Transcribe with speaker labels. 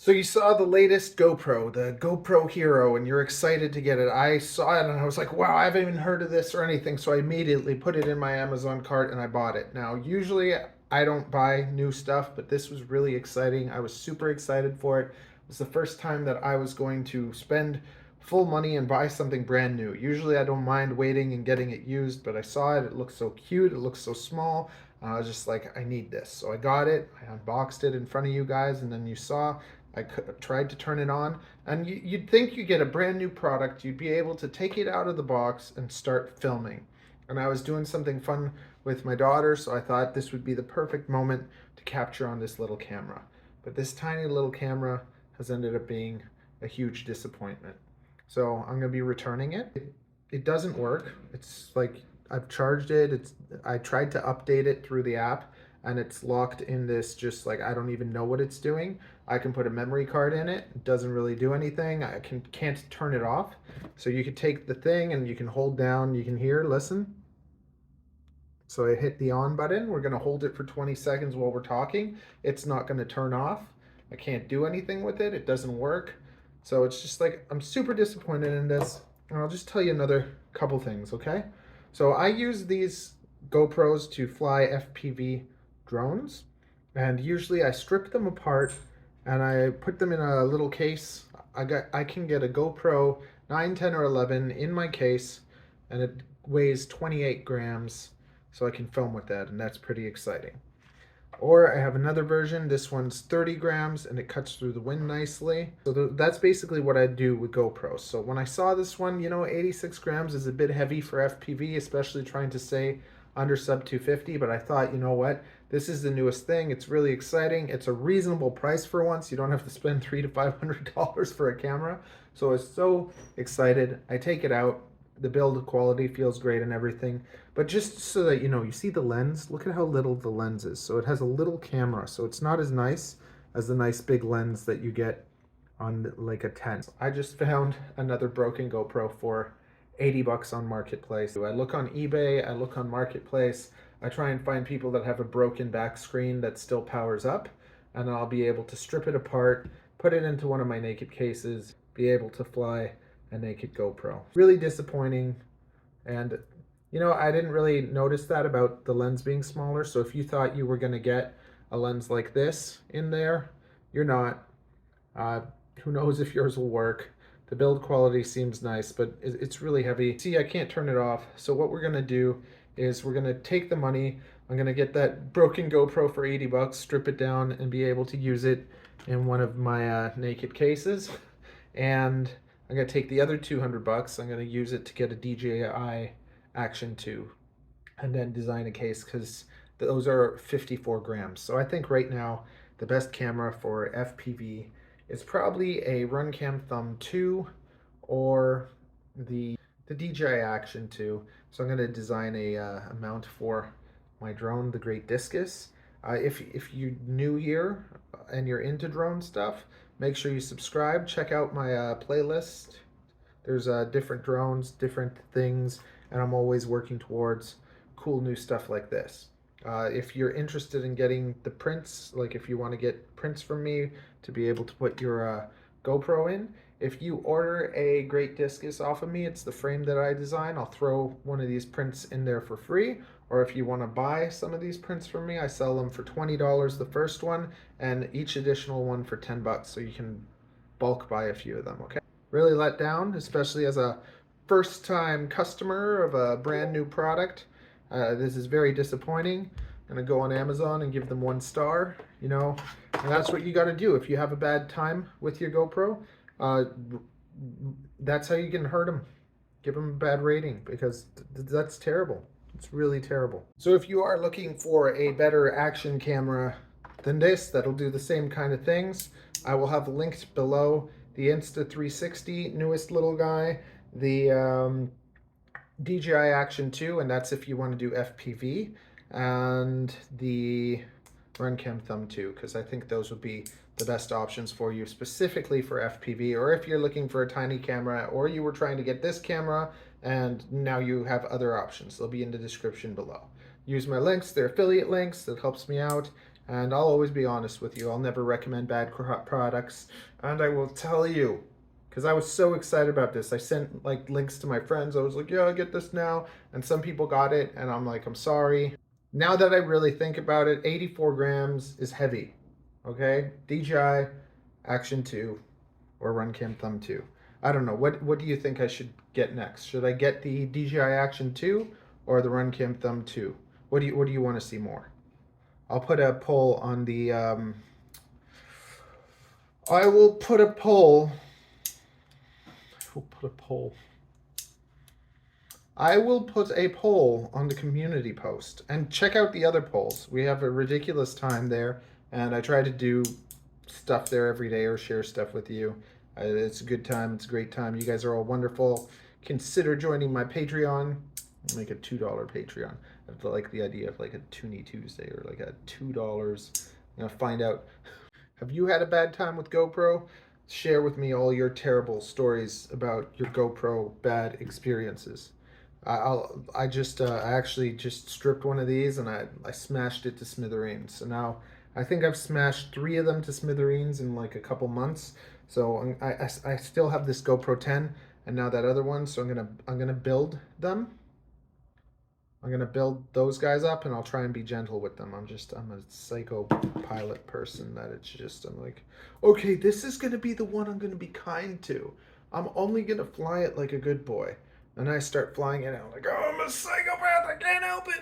Speaker 1: So you saw the latest GoPro, the GoPro HERO, and you're excited to get it. I saw it and I was like, wow, I haven't even heard of this or anything. So I immediately put it in my Amazon cart and I bought it. Now, usually I don't buy new stuff, but this was really exciting. I was super excited for it. It was the first time that I was going to spend full money and buy something brand new. Usually I don't mind waiting and getting it used, but I saw it. It looked so cute. It looked so small. I was just like, I need this. So I got it. I unboxed it in front of you guys, and then you saw I tried to turn it on, and you'd think you get a brand new product, you'd be able to take it out of the box and start filming. And I was doing something fun with my daughter, so I thought this would be the perfect moment to capture on this little camera. But this tiny little camera has ended up being a huge disappointment. So I'm going to be returning it. It doesn't work. It's like I've charged it. I tried to update it through the app, and it's locked in this, just like I don't even know what it's doing. I can put a memory card in it. It doesn't really do anything. I can't turn it off. So you could take the thing and you can hold down, you can hear, listen. So I hit the on button. We're going to hold it for 20 seconds while we're talking. It's not going to turn off. I can't do anything with it. It doesn't work. So it's just like, I'm super disappointed in this. And I'll just tell you another couple things, okay? So I use these GoPros to fly FPV drones. And usually I strip them apart and I put them in a little case. I can get a GoPro 9, 10, or 11 in my case, and it weighs 28 grams, so I can film with that, and that's pretty exciting. Or I have another version. This one's 30 grams and it cuts through the wind nicely. So that's basically what I do with GoPro. So when I saw this one, 86 grams is a bit heavy for FPV, especially trying to stay under sub 250. But I thought, you know what? This is the newest thing. It's really exciting. It's a reasonable price for once. You don't have to spend $300 to $500 for a camera. So I was so excited. I take it out. The build quality feels great and everything. But just so that you see the lens, look at how little the lens is. So it has a little camera, so it's not as nice as the nice big lens that you get on like a 10. I just found another broken GoPro for 80 bucks on Marketplace. I look on eBay, I look on Marketplace, I try and find people that have a broken back screen that still powers up, and I'll be able to strip it apart, put it into one of my naked cases, be able to fly a naked GoPro. Really disappointing. And I didn't really notice that about the lens being smaller. So if you thought you were going to get a lens like this in there, you're not. Uh, who knows if yours will work. The build quality seems nice, but it's really heavy. See, I can't turn it off. So what we're going to do is we're going to take the money. I'm going to get that broken GoPro for 80 bucks, strip it down, and be able to use it in one of my naked cases. And I'm going to take the other 200 bucks. I'm going to use it to get a DJI Action 2 and then design a case, because those are 54 grams. So I think right now the best camera for FPV is probably a Runcam Thumb 2 or the DJI Action 2. So I'm going to design a mount for my drone, the Great Discus. If you're new here and you're into drone stuff, make sure you subscribe. Check out my playlist. There's different drones, different things, and I'm always working towards cool new stuff like this. If you're interested in getting the prints, like if you want to get prints from me to be able to put your GoPro in, if you order a Great Discus off of me, it's the frame that I design, I'll throw one of these prints in there for free. Or if you want to buy some of these prints from me, I sell them for $20 the first one, and each additional one for 10 bucks, so you can bulk buy a few of them, okay? Really let down, especially as a first time customer of a brand new product. This is very disappointing. I'm gonna go on Amazon and give them 1 star, and that's what you gotta do. If you have a bad time with your GoPro, that's how you can hurt them. Give them a bad rating, because that's terrible. It's really terrible. So if you are looking for a better action camera than this, that'll do the same kind of things, I will have linked below the Insta360, newest little guy, the DJI Action 2, and that's if you want to do FPV, and the Runcam Thumb 2, because I think those would be the best options for you specifically for FPV, or if you're looking for a tiny camera, or you were trying to get this camera and now you have other options. They'll be in the description below. Use my links, they're affiliate links, that helps me out, and I'll always be honest with you. I'll never recommend bad products, and I will tell you, because I was so excited about this. I sent like links to my friends. I was like, yeah, I get this now, and some people got it, and I'm like, I'm sorry. Now that I really think about it, 84 grams is heavy. Okay, DJI Action 2 or Run Cam Thumb 2. I don't know. What do you think I should get next? Should I get the DJI Action 2 or the Run Cam Thumb 2? What do you want to see more? I'll put a poll on the I will put a poll. We'll put a poll. I will put a poll on the community post and check out the other polls. We have a ridiculous time there, and I try to do stuff there every day or share stuff with you. It's a good time. It's a great time. You guys are all wonderful. Consider joining my Patreon. I'll make a $2 Patreon. I like the idea of like a Toonie Tuesday or like a $2. Find out. Have you had a bad time with GoPro? Share with me all your terrible stories about your GoPro bad experiences. I actually just stripped one of these and I smashed it to smithereens. So now I think I've smashed 3 of them to smithereens in like a couple months. So I still have this GoPro 10 and now that other one. So I'm gonna build them. I'm gonna build those guys up and I'll try and be gentle with them. I'm a psycho pilot person that I'm like, okay, this is gonna be the one I'm gonna be kind to. I'm only gonna fly it like a good boy. And I start flying it out like, oh, I'm a psychopath, I can't help it.